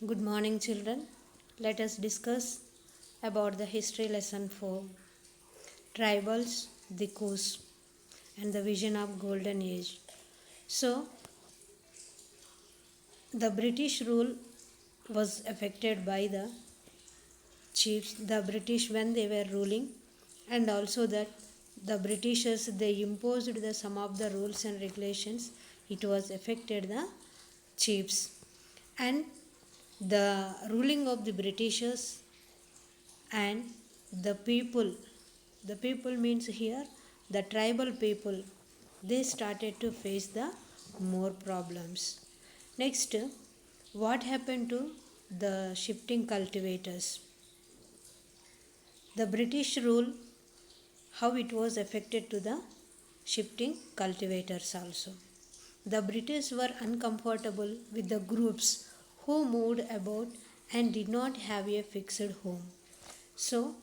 Good morning, children. Let us discuss about the history lesson 4 tribals, DIKUS, and the vision of golden age. So, the British rule was affected by the chiefs, the British when they were ruling, and also that the Britishers they imposed the some of the rules and regulations. It was affected the chiefs and the ruling of the Britishers and the people means here the tribal people they started to face the more problems. Next, what happened to the shifting cultivators? The British rule, how it was affected to the shifting cultivators also. The British were uncomfortable with the groups who moved about and did not have a fixed home. So,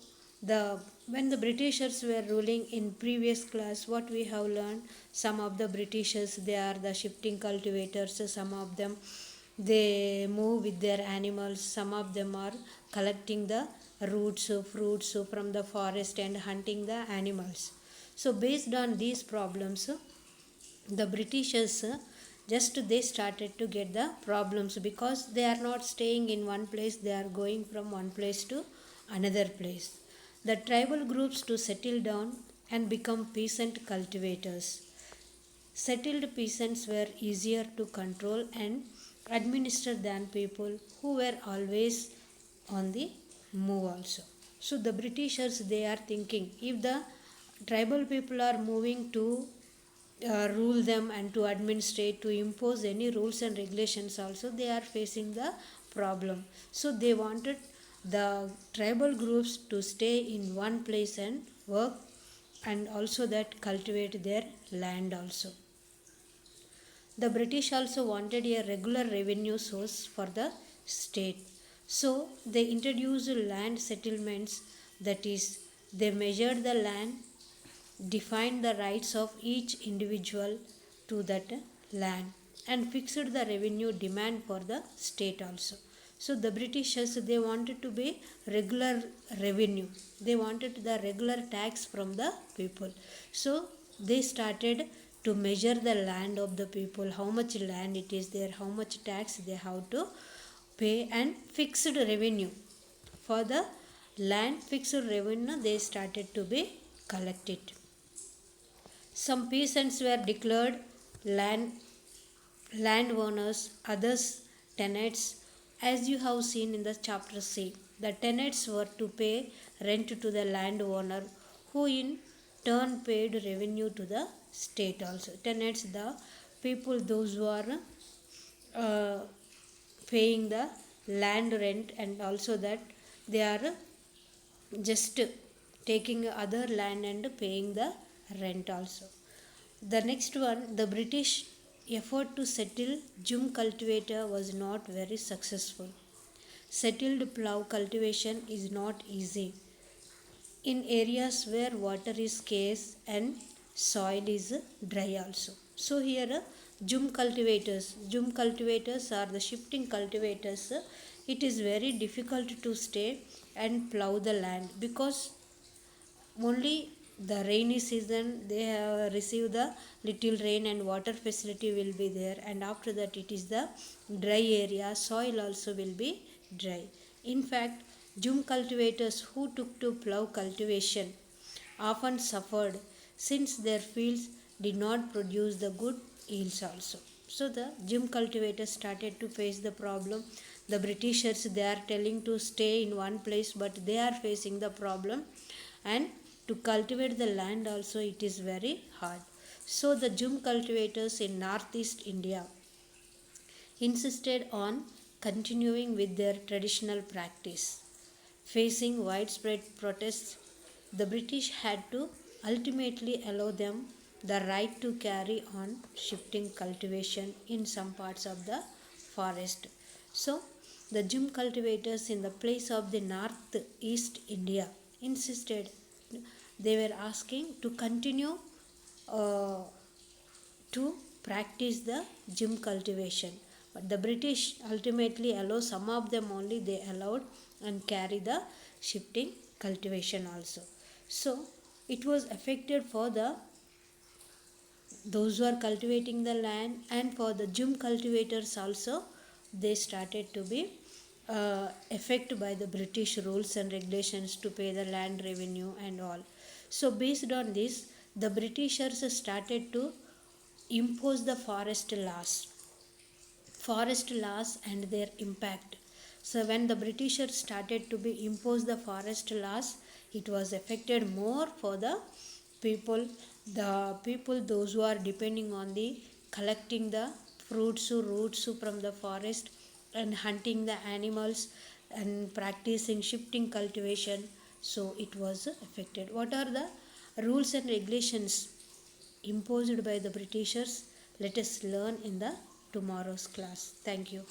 the when the Britishers were ruling in previous class, what we have learned, some of the Britishers they are the shifting cultivators. Some of them they move with their animals. Some of them are collecting the roots, fruits from the forest and hunting the animals. So, based on these problems, the Britishers just they started to get the problems because they are not staying in one place, they are going from one place to another place. The tribal groups to settle down and become peasant cultivators. Settled peasants were easier to control and administer than people who were always on the move also. So the Britishers they are thinking if the tribal people are moving to rule them and to administrate to impose any rules and regulations also they are facing the problem. So they wanted the tribal groups to stay in one place and work and also that cultivate their land also. The British also wanted a regular revenue source for the state. So they introduced land settlements, that is, they measured the land, defined the rights of each individual to that land, and fixed the revenue demand for the state also. So the Britishers they wanted to be regular revenue. They wanted the regular tax from the people. So they started to measure the land of the people, how much land it is there, how much tax they have to pay, and fixed revenue. For the land fixed revenue they started to be collected. Some peasants were declared land landowners, others tenants. As you have seen in the chapter C, the tenants were to pay rent to the landowner, who in turn paid revenue to the state also. Tenants, the people, those who are uh, paying the land rent, and also that they are just taking other land and paying the rent also. The next one, the British effort to settle jhum cultivator was not very successful. Settled plough cultivation is not easy in areas where water is scarce and soil is dry also. So here jhum cultivators are the shifting cultivators. It is very difficult to stay and plough the land because only the rainy season they have received the little rain and water facility will be there, and after that it is the dry area, soil also will be dry. In fact, jhum cultivators who took to plough cultivation often suffered since their fields did not produce the good yields also. So the jhum cultivators started to face the problem. The Britishers they are telling to stay in one place, but they are facing the problem, and to cultivate the land also it is very hard. So the jhum cultivators in northeast India insisted on continuing with their traditional practice. Facing widespread protests, the British had to ultimately allow them the right to carry on shifting cultivation in some parts of the forest. So the jhum cultivators in the place of the northeast India insisted, they were asking to continue uh, to practice the jhum cultivation, But the British ultimately allow some of them only they allowed and carry the shifting cultivation also. So it was affected for the those who are cultivating the land, and for the gym cultivators also they started to be affected by the British rules and regulations to pay the land revenue and all. So based on this, the Britishers started to impose the forest laws and their impact. So when the Britishers started to be impose the forest laws, it was affected more for people, the people those who are depending on the collecting the fruits or roots from the forest and hunting the animals and practicing shifting cultivation. So it was affected. What are the rules and regulations imposed by the Britishers? Let us learn in the tomorrow's class. Thank you.